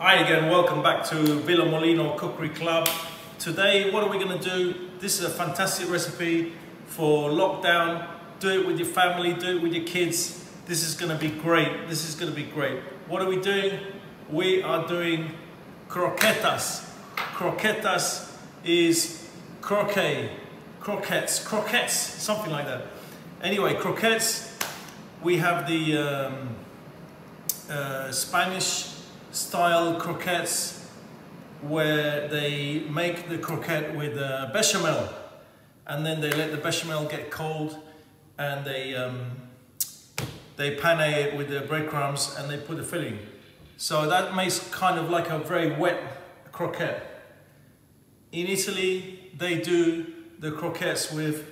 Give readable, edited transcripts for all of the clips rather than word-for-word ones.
Hi again, welcome back to Villa Molino Cookery Club. Today, what are we going to do? This is a fantastic recipe for lockdown. Do it with your family, do it with your kids. This is going to be great. This is going to be great. What are we doing? We are doing croquetas. Croquetas is croquettes, something like that. Anyway, croquettes, we have the Spanish style croquettes where they make the croquette with bechamel, and then they let the bechamel get cold, and they pan it with the breadcrumbs, and they put the filling. So that makes kind of like a very wet croquette. In Italy, they do the croquettes with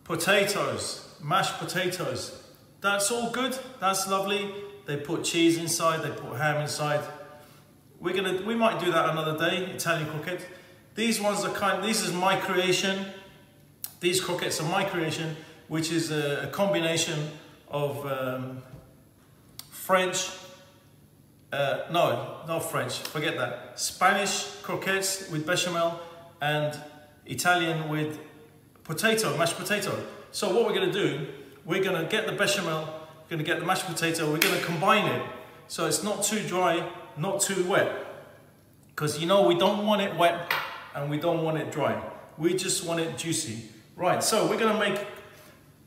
potatoes, mashed potatoes. That's all good, that's lovely. They put cheese inside, they put ham inside. We might do that another day, Italian croquette. These ones are this is my creation. These croquettes are my creation, which is a combination of French, no, not French, forget that. Spanish croquettes with bechamel and Italian with potato, mashed potato. So what we're gonna do, we're gonna get the bechamel, we're going to get the mashed potato, we're going to combine it so it's not too dry, not too wet. Because you know we don't want it wet and we don't want it dry. We just want it juicy. Right, so we're going to make...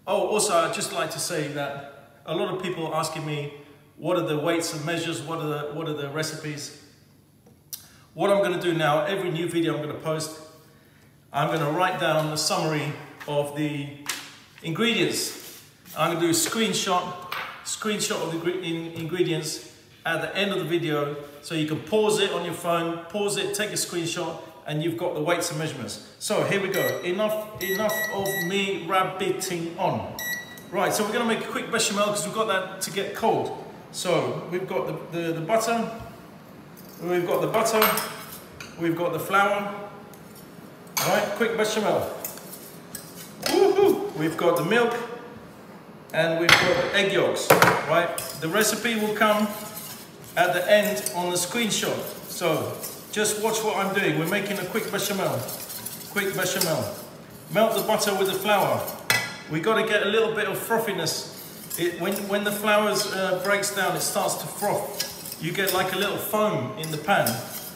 Oh, also I'd just like to say that a lot of people are asking me what are the weights and measures, what are the recipes. What I'm going to do now, every new video I'm going to post, I'm going to write down a summary of the ingredients. I'm going to do a screenshot of the ingredients at the end of the video, so you can pause it on your phone, pause it, take a screenshot, and you've got the weights and measurements. So here we go. Enough of me rabbiting on. Right, so we're going to make a quick bechamel because we've got that to get cold. So we've got the butter, we've got the flour. All right, quick bechamel. Woohoo! We've got the milk. And we've got the egg yolks, right? The recipe will come at the end on the screenshot. So just watch what I'm doing. We're making a quick bechamel. Quick bechamel. Melt the butter with the flour. We got to get a little bit of frothiness. When the flour breaks down, it starts to froth. You get like a little foam in the pan.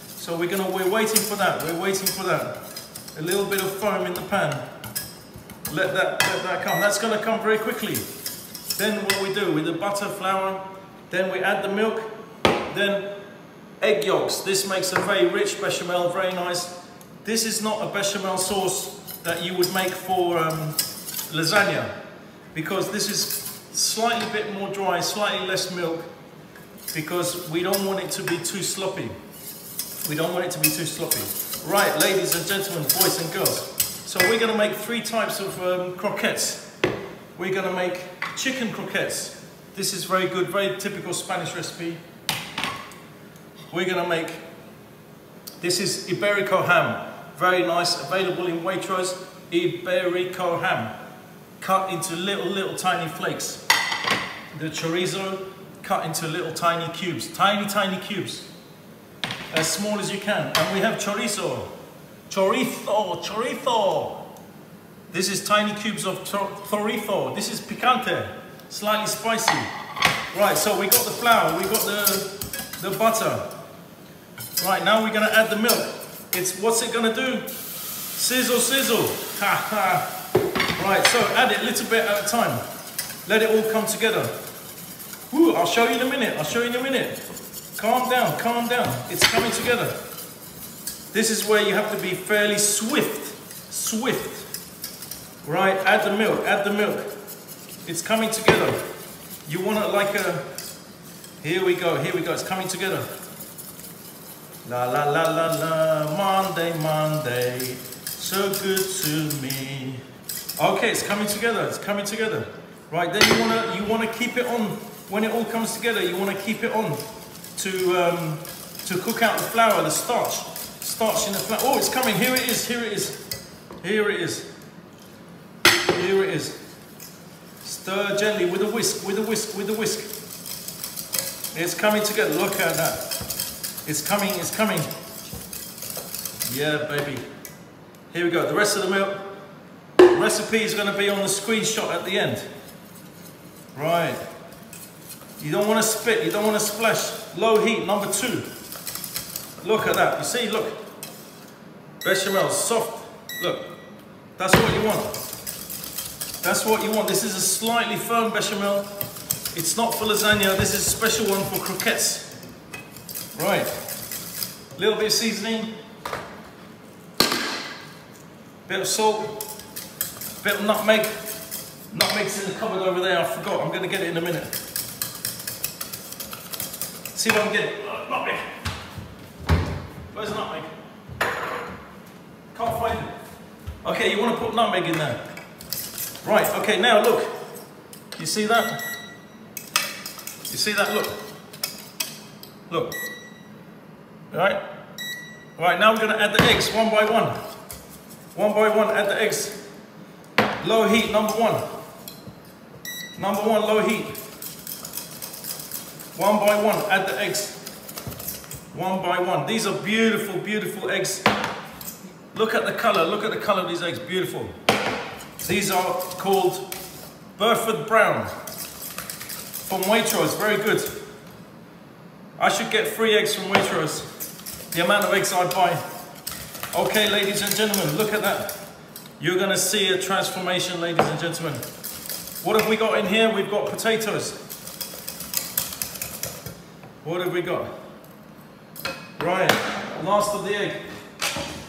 So we're waiting for that. We're waiting for that. A little bit of foam in the pan. Let that come. That's going to come very quickly. Then what we do with the butter, flour, then we add the milk, then egg yolks. This makes a very rich bechamel, very nice. This is not a bechamel sauce that you would make for lasagna, because this is slightly bit more dry, slightly less milk, because we don't want it to be too sloppy. We don't want it to be too sloppy. Right, ladies and gentlemen, boys and girls. So we're going to make 3 types of croquettes. We're going to make chicken croquettes. This is very good, very typical Spanish recipe. We're going to make, this is iberico ham. Very nice, available in Waitrose. Iberico ham. Cut into little tiny flakes. The chorizo, cut into little tiny cubes. Tiny cubes. As small as you can. And we have chorizo. Chorizo. This is tiny cubes of chorizo. This is picante, slightly spicy. Right, so we got the flour, we got the butter. Right, now we're gonna add the milk. What's it gonna do? Sizzle, sizzle. Ha ha. Right, so add it a little bit at a time. Let it all come together. Woo, I'll show you in a minute, Calm down, it's coming together. This is where you have to be fairly swift. Right, add the milk. It's coming together. You want it like a, here we go, it's coming together. La la la la la, Monday, so good to me. Okay, it's coming together. Right, then you wanna keep it on, when it all comes together, you wanna keep it on to cook out the flour, the starch in the flour. Oh, it's coming, here it is. Stir gently with a whisk. It's coming together, look at that. It's coming, it's coming. Yeah, baby. Here we go, the rest of the milk. Recipe is going to be on the screenshot at the end. Right. You don't want to spit, you don't want to splash. Low heat, number 2. Look at that, you see, look. Bechamel, soft, look. That's what you want. That's what you want. This is a slightly firm bechamel. It's not for lasagna, this is a special one for croquettes. Right. A little bit of seasoning. Bit of salt. Bit of nutmeg. Nutmeg's in the cupboard over there, I forgot. I'm going to get it in a minute. See what I'm getting. Nutmeg. Where's the nutmeg? Can't find it. Okay, you want to put nutmeg in there. Right, okay, now look. You see that? You see that? Look. Look. Right? Right, now we're going to add the eggs one by one. One by one, add the eggs. Low heat, number 1. Number 1, low heat. One by one, add the eggs. One by one. These are beautiful, beautiful eggs. Look at the color of these eggs, beautiful. These are called Burford Brown from Waitrose, very good. I should get free eggs from Waitrose, the amount of eggs I buy. Okay, ladies and gentlemen, look at that. You're gonna see a transformation, ladies and gentlemen. What have we got in here? We've got potatoes. What have we got? Right, last of the egg.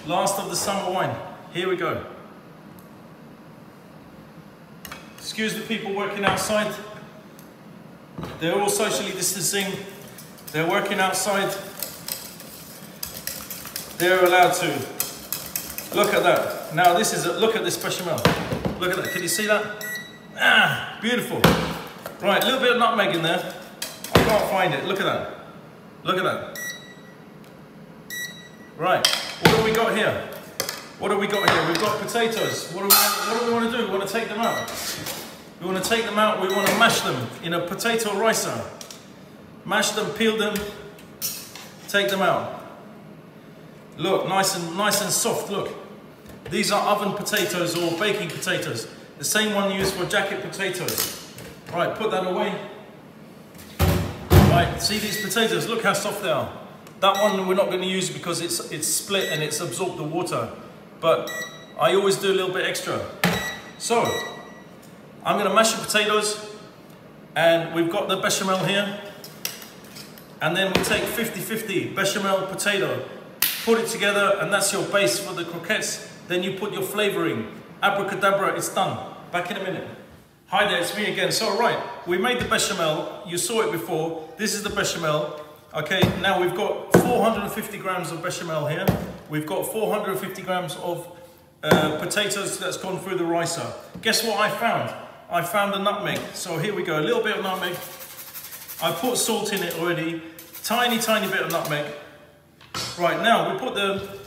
Last of the summer wine. Here we go. Excuse the people working outside. They're all socially distancing. They're working outside. They're allowed to. Look at that. Now this is look at this bechamel. Look at that. Can you see that? Ah, beautiful. Right, a little bit of nutmeg in there. I can't find it. Look at that. Look at that. Right. What have we got here? What have we got here? We've got potatoes. What do we want to do? We want to take them out. We want to take them out. We want to mash them in a potato ricer. Mash them, peel them, take them out. Look, nice and soft. Look, these are oven potatoes or baking potatoes. The same one used for jacket potatoes. Right, put that away. Right, see these potatoes? Look how soft they are. That one we're not going to use because it's split and it's absorbed the water. But I always do a little bit extra. So, I'm going to mash the potatoes. And we've got the bechamel here. And then we take 50-50 bechamel potato. Put it together and that's your base for the croquettes. Then you put your flavoring. Abracadabra, it's done. Back in a minute. Hi there, it's me again. So right, we made the bechamel. You saw it before. This is the bechamel. Okay, now we've got 450 grams of bechamel here. We've got 450 grams of potatoes that's gone through the ricer. Guess what I found? I found a nutmeg. So here we go, a little bit of nutmeg. I put salt in it already. Tiny, tiny bit of nutmeg. Right, now we put the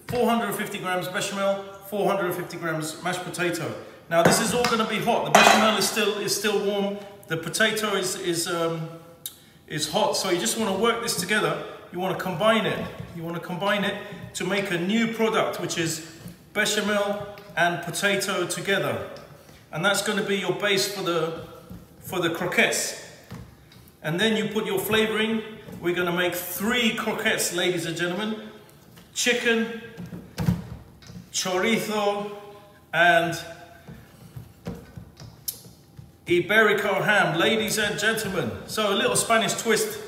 450 grams bechamel, 450 grams mashed potato. Now this is all going to be hot. The bechamel is still warm. The potato is hot, so you just want to work this together. You want to combine it. You want to combine it to make a new product, which is bechamel and potato together. And that's going to be your base for the croquettes. And then you put your flavoring. We're going to make 3 croquettes, ladies and gentlemen. Chicken, chorizo, and iberico ham, ladies and gentlemen. So a little Spanish twist.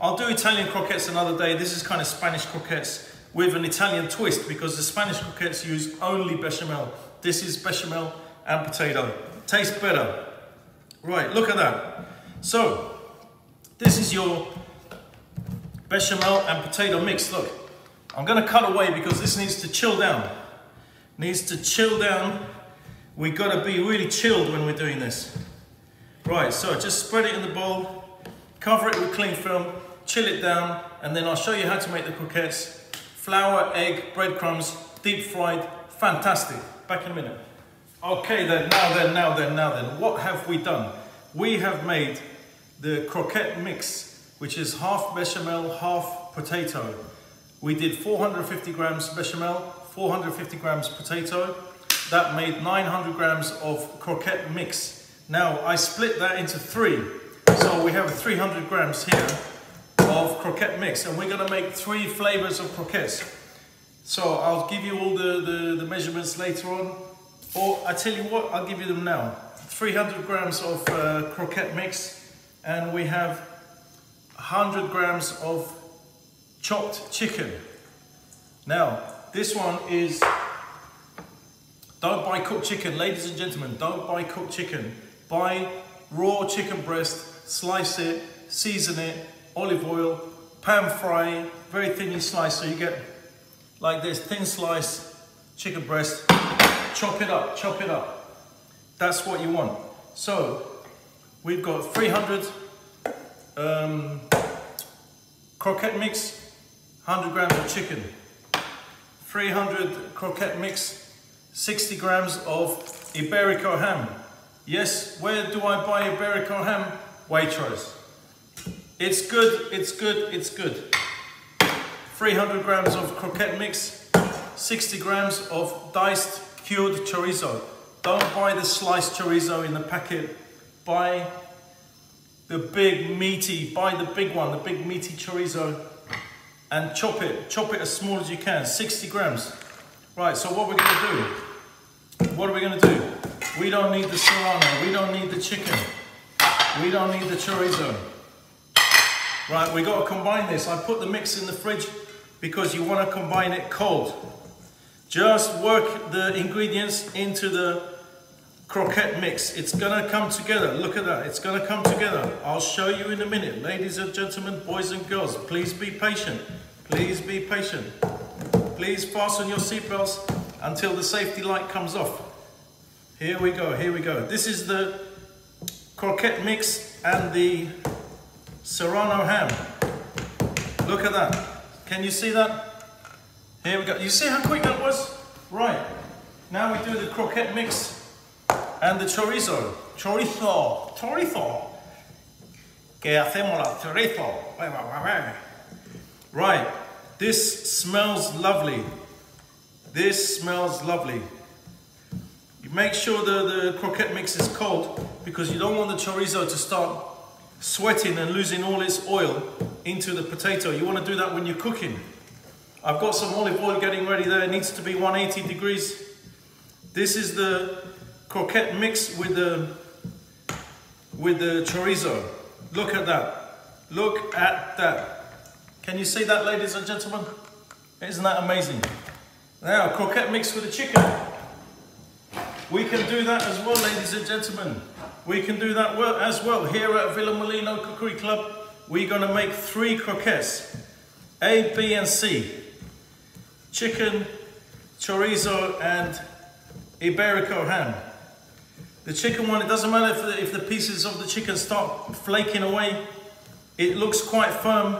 I'll do Italian croquettes another day. This is kind of Spanish croquettes with an Italian twist because the Spanish croquettes use only bechamel. This is bechamel and potato. Tastes better. Right, look at that. So, this is your bechamel and potato mix. Look, I'm going to cut away because this needs to chill down. Needs to chill down. We've got to be really chilled when we're doing this. Right, so just spread it in the bowl, cover it with cling film, chill it down, and then I'll show you how to make the croquettes. Flour, egg, breadcrumbs, deep fried, fantastic. Back in a minute. Okay then, now then, what have we done? We have made the croquette mix which is half bechamel, half potato. We did 450 grams bechamel, 450 grams potato. That made 900 grams of croquette mix. Now I split that into 3. So we have 300 grams here of croquette mix, and we're gonna make 3 flavors of croquettes. So I'll give you all the measurements later on, or I tell you what, I'll give you them now. 300 grams of croquette mix, and we have 100 grams of chopped chicken. Now, this one is, don't buy cooked chicken, ladies and gentlemen, don't buy cooked chicken. Buy raw chicken breast, slice it, season it, olive oil, pan fry, very thinly sliced, so you get like this, thin slice chicken breast, chop it up, chop it up. That's what you want. So, we've got 300 croquette mix, 100 grams of chicken, 300 croquette mix, 60 grams of iberico ham. Yes, where do I buy iberico ham? Waitrose. It's good, it's good, it's good. 300 grams of croquette mix, 60 grams of diced cured chorizo. Don't buy the sliced chorizo in the packet. Buy the big meaty, buy the big one, the big meaty chorizo, and chop it as small as you can, 60 grams. Right, so what we're gonna do, what are we gonna do? We don't need the serrano, we don't need the chicken, we don't need the chorizo. Right, we gotta combine this. I put the mix in the fridge because you wanna combine it cold. Just work the ingredients into the croquette mix. It's gonna come together. Look at that, it's gonna come together. I'll show you in a minute. Ladies and gentlemen, boys and girls, please be patient. Please be patient. Please fasten your seatbelts until the safety light comes off. Here we go, here we go. This is the croquette mix and the serrano ham. Look at that. Can you see that? Here we go. You see how quick that was? Right. Now we do the croquette mix and the chorizo. Chorizo. Chorizo. Que hacemos la chorizo. Right. This smells lovely. This smells lovely. You make sure the croquette mix is cold because you don't want the chorizo to start sweating and losing all its oil into the potato. You want to do that when you're cooking. I've got some olive oil getting ready there. It needs to be 180 degrees. This is the croquette mix with the chorizo. Look at that. Look at that. Can you see that, ladies and gentlemen? Isn't that amazing? Now, croquette mix with the chicken. We can do that as well, ladies and gentlemen. We can do that as well. Here at Villa Molino Cookery Club, we're gonna make 3 croquettes. A, B, and C. Chicken, chorizo, and iberico ham. The chicken one, it doesn't matter if the pieces of the chicken start flaking away. It looks quite firm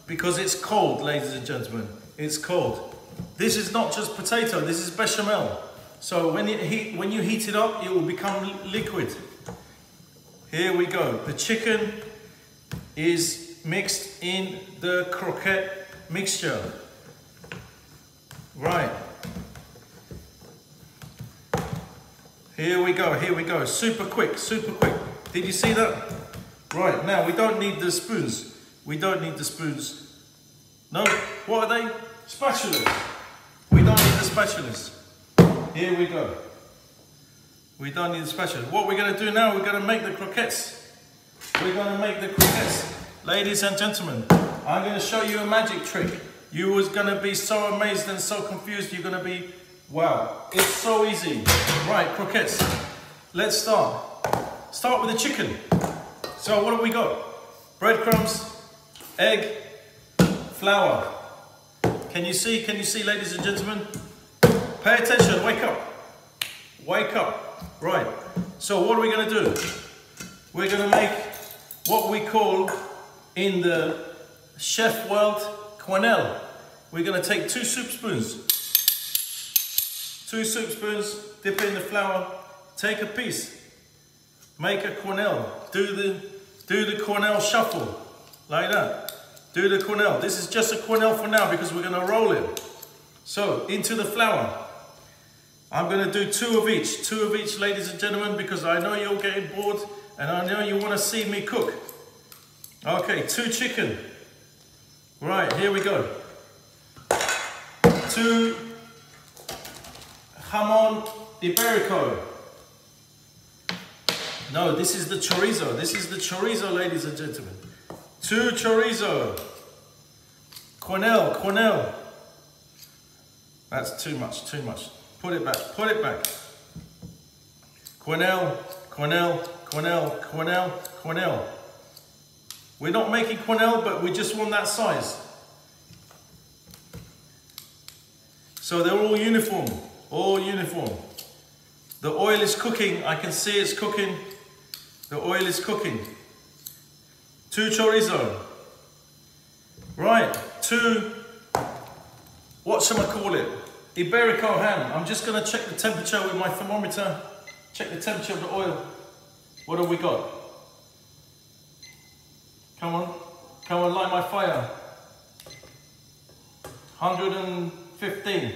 because it's cold, ladies and gentlemen. It's cold. This is not just potato, this is bechamel. So when you heat it up, it will become liquid. Here we go. The chicken is mixed in the croquette mixture. Right. Here we go, here we go. Super quick, super quick. Did you see that? Right, now we don't need the spoons. We don't need the spoons. No, what are they? Spatulas. We don't need the spatulas. Here we go. We don't need the spatula. What we're gonna do now, we're gonna make the croquettes. We're gonna make the croquettes. Ladies and gentlemen, I'm gonna show you a magic trick. You was gonna be so amazed and so confused, you're gonna be, wow, it's so easy. Right, croquettes. Let's start. Start with the chicken. So what have we got? Breadcrumbs, egg, flour. Can you see, ladies and gentlemen? Pay attention, wake up. Wake up. Right, so what are we gonna do? We're gonna make what we call in the chef world, quenelle. We're gonna take 2 soup spoons. 2 soup spoons, dip it in the flour, take a piece, make a quenelle. Do the quenelle shuffle. like that. Do the quenelle. This is just a quenelle for now because we're gonna roll it. So, into the flour. I'm gonna do two of each, ladies and gentlemen, because I know you're getting bored and I know you wanna see me cook. Okay, 2 chicken. Right, here we go. 2 jamon iberico. No, this is the chorizo. This is the chorizo, ladies and gentlemen. 2 chorizo. Quenelle. That's too much. Put it back. Quenelle. We're not making quenelle, but we just want that size. So they're all uniform. The oil is cooking. I can see it's cooking. The oil is cooking. 2 chorizo. Right, 2, what shall I call it? Iberico ham. I'm just gonna check the temperature with my thermometer. Check the temperature of the oil. What have we got? Come on, light my fire. 115.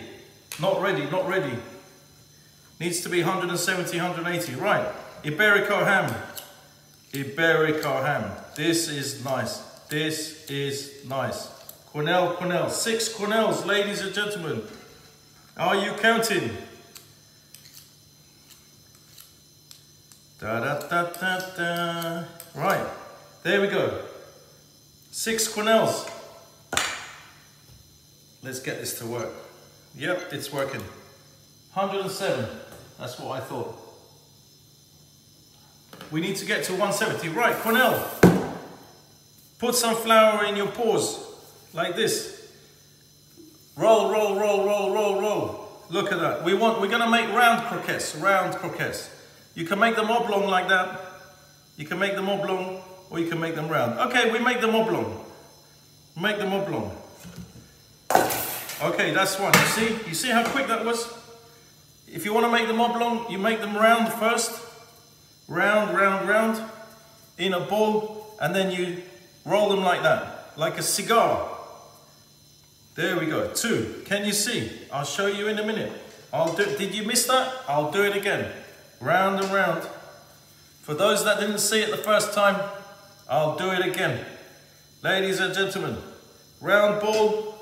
Not ready. Needs to be 170, 180. Right, Iberico ham. This is nice. Quenelle. 6 quenelles, ladies and gentlemen. Are you counting? Da. Right, there we go. 6 quenelles. Let's get this to work. Yep, it's working. 107, that's what I thought. We need to get to 170. Right, quenelle. Put some flour in your paws, like this. Roll. Look at that. We're gonna make round croquettes. You can make them oblong like that. You can make them oblong, or you can make them round. Okay, we make them oblong. Okay, that's one. You see how quick that was? If you want to make them oblong, you make them round first. Round, in a ball, and then you roll them like that, like a cigar. There we go. 2. Can you see? I'll show you in a minute. Did you miss that? I'll do it again. Round and round. For those that didn't see it the first time, I'll do it again. Ladies and gentlemen, round ball,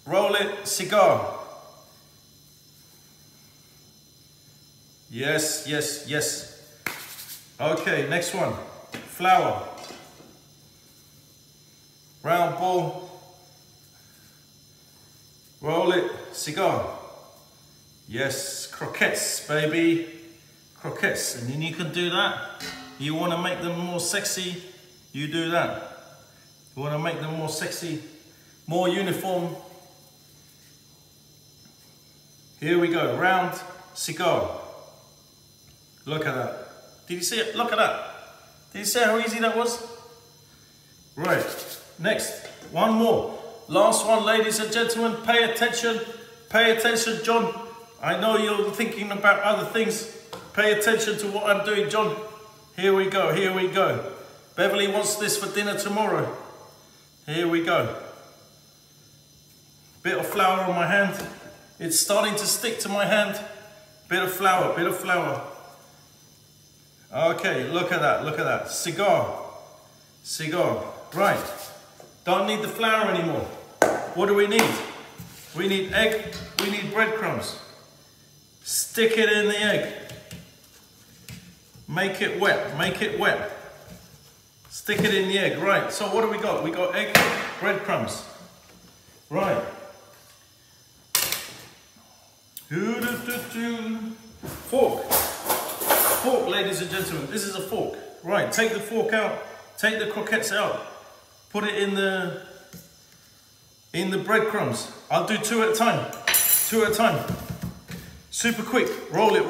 roll it, cigar. Yes. Okay, next one. Flour. Round ball. Roll it, cigar. Yes, croquettes, baby. Croquettes. And then you can do that. You want to make them more sexy, you do that. You want to make them more sexy, more uniform. Here we go, round cigar. Look at that. Did you see it? Look at that. Did you see how easy that was? Right, next, one more. Last one, ladies and gentlemen, pay attention. Pay attention, John. I know you're thinking about other things. Pay attention to what I'm doing, John. Here we go. Beverly wants this for dinner tomorrow. Here we go. Bit of flour on my hand. It's starting to stick to my hand. Bit of flour. Okay, look at that. Cigar. Right. Don't need the flour anymore. What do we need? We need egg, we need breadcrumbs. Stick it in the egg. Make it wet. Stick it in the egg, right. So what do we got? We got egg, breadcrumbs. Right. Fork, ladies and gentlemen, this is a fork. Right, take the fork out, take the croquettes out, put it in the breadcrumbs. I'll do 2 at a time. Super quick, roll it.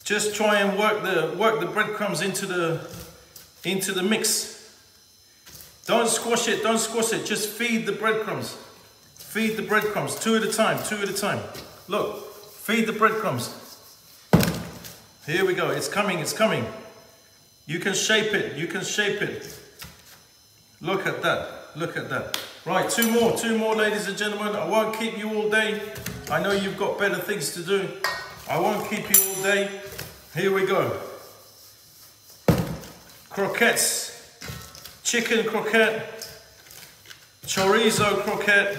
Just try and work the breadcrumbs into the mix. Don't squash it, just feed the breadcrumbs. 2 at a time. Look, feed the breadcrumbs. Here we go, it's coming. You can shape it, you can shape it. Look at that, look at that. Right, two more, ladies and gentlemen. I won't keep you all day. I know you've got better things to do. I won't keep you all day. Here we go. Croquettes, chicken croquette, chorizo croquette,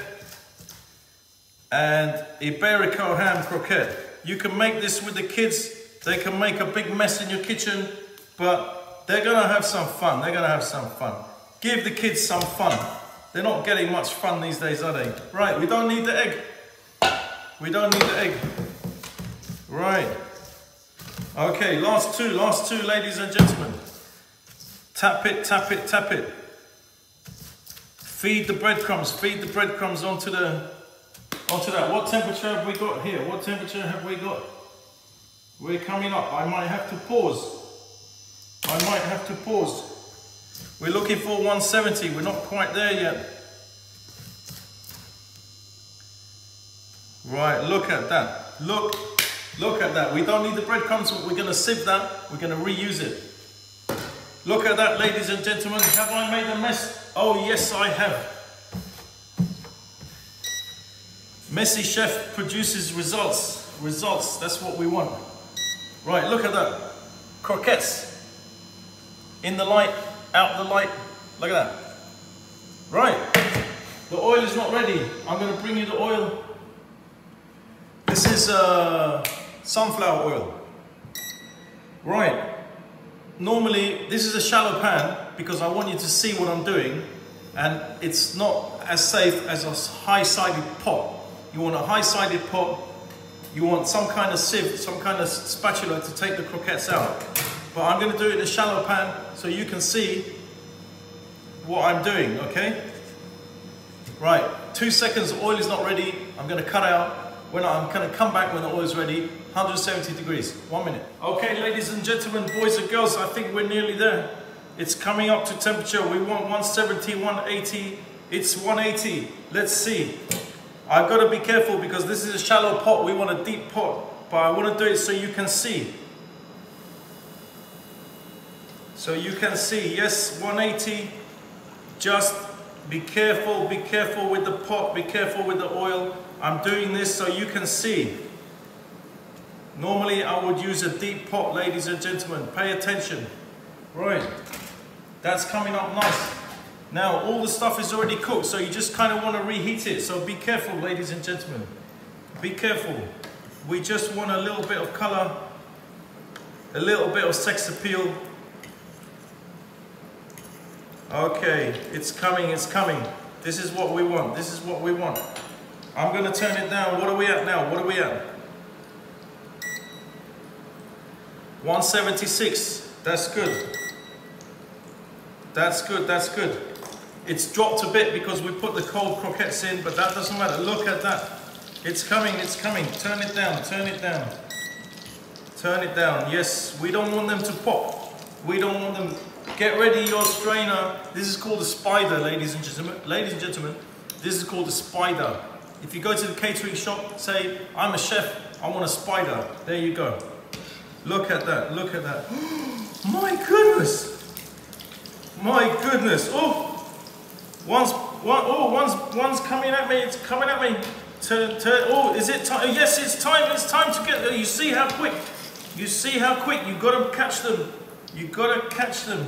and iberico ham croquette. You can make this with the kids. They can make a big mess in your kitchen, but they're gonna have some fun. They're gonna have some fun. Give the kids some fun. They're not getting much fun these days, are they? Right, we don't need the egg. We don't need the egg. Right. Okay, last two, ladies and gentlemen. Tap it, tap it, tap it. Feed the breadcrumbs onto that. What temperature have we got here? What temperature have we got? We're coming up. I might have to pause. I might have to pause. We're looking for 170. We're not quite there yet. Right, look at that. Look at that. We don't need the breadcrumbs. We're going to sieve that. We're going to reuse it. Look at that, ladies and gentlemen. Have I made a mess? Oh, yes, I have. Messy chef produces results. Results, that's what we want. Right, look at that. Croquettes. In the light, out the light. Look at that. Right. The oil is not ready. I'm going to bring you the oil. This is sunflower oil. Right. Normally, this is a shallow pan because I want you to see what I'm doing, and it's not as safe as a high-sided pot. You want a high-sided pot. You want some kind of sieve, some kind of spatula to take the croquettes out. But I'm going to do it in a shallow pan so you can see what I'm doing, okay? Right, 2 seconds, the oil is not ready. I'm going to cut out. I'm going to come back when the oil is ready. 170 degrees, 1 minute. Okay, ladies and gentlemen, boys and girls, I think we're nearly there. It's coming up to temperature. We want 170, 180. It's 180. Let's see. I've got to be careful because this is a shallow pot. We want a deep pot, but I want to do it so you can see. So you can see, yes, 180. Just be careful with the pot, be careful with the oil. I'm doing this so you can see. Normally I would use a deep pot, ladies and gentlemen. Pay attention. Right, that's coming up nice. Now all the stuff is already cooked, so you just kind of want to reheat it. So be careful, ladies and gentlemen. Be careful. We just want a little bit of color, a little bit of sex appeal. Okay, it's coming, it's coming. This is what we want, this is what we want. I'm going to turn it down. What are we at now? What are we at? 176. That's good. That's good, that's good. It's dropped a bit because we put the cold croquettes in, but that doesn't matter. Look at that. It's coming, it's coming. Turn it down, turn it down. Turn it down. Yes, we don't want them to pop. We don't want them. Get ready your strainer. This is called a spider, ladies and gentlemen. Ladies and gentlemen, this is called a spider. If you go to the catering shop, say, I'm a chef, I want a spider. There you go. Look at that, look at that. My goodness. My goodness. Oh, one's coming at me. It's coming at me. Oh, is it time? Yes, it's time. It's time to get there. You see how quick? You see how quick? You got to catch them. You got to catch them.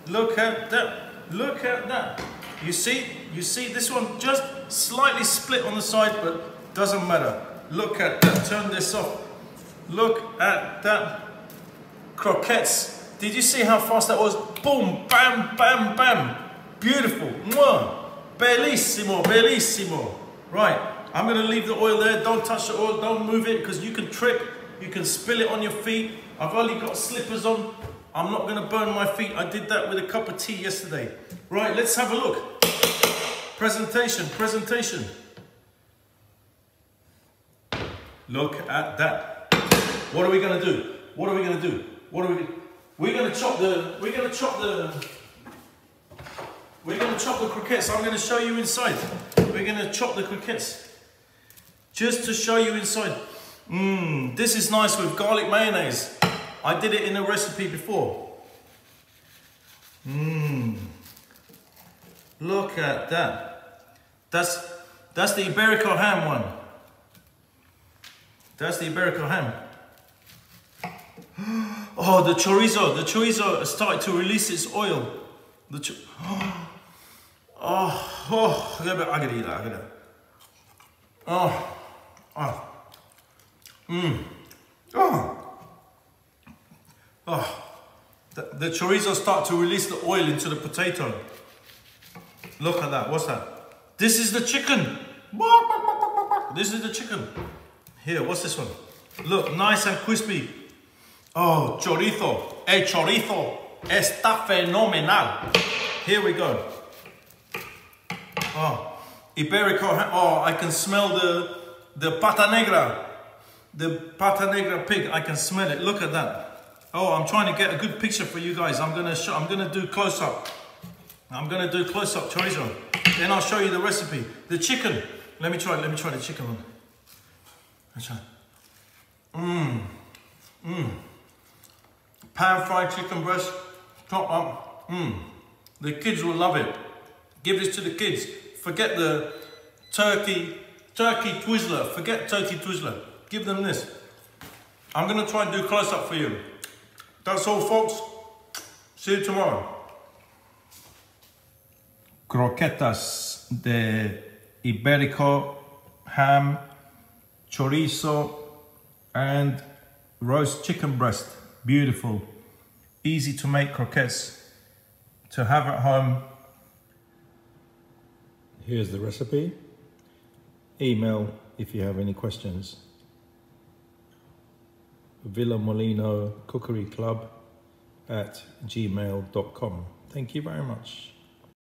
Look at that. Look at that. You see? You see this one just slightly split on the side, but doesn't matter. Look at that. Turn this off. Look at that. Croquettes. Did you see how fast that was? Boom, bam, bam, bam. Beautiful. Mwah. Bellissimo, bellissimo. Right. I'm going to leave the oil there. Don't touch the oil. Don't move it because you can trip. You can spill it on your feet. I've only got slippers on. I'm not going to burn my feet. I did that with a cup of tea yesterday. Right, let's have a look. Presentation, presentation. Look at that. What are we going to do? What are we going to do? What are we? We're going to chop the croquettes. I'm going to show you inside. We're going to chop the croquettes. Just to show you inside. This is nice with garlic mayonnaise. I did it in a recipe before. Mmm. Look at that. That's the Iberico ham one. That's the Iberico ham. Oh, the chorizo has started to release its oil. I gotta eat that, I gotta. The chorizo start to release the oil into the potato. Look at that, what's that? This is the chicken. This is the chicken. Here, what's this one? Look, nice and crispy. Oh, chorizo. El chorizo está fenomenal. Here we go. Oh, Iberico. Oh, I can smell the pata negra. The pata negra pig. I can smell it. Look at that. Oh, I'm trying to get a good picture for you guys. I'm gonna do close up. I'm gonna do close up chorizo. Then I'll show you the recipe. The chicken. Let me try the chicken one. Let's try. Pan fried chicken breast, top up. The kids will love it. Give this to the kids. Forget the turkey Twizzler. Forget turkey Twizzler. Give them this. I'm gonna try and do close up for you. That's all, folks. See you tomorrow. Croquetas de iberico, ham, chorizo, and roast chicken breast. Beautiful. Easy to make croquettes to have at home. Here's the recipe. Email if you have any questions. villamolino cookery club @gmail.com. Thank you very much.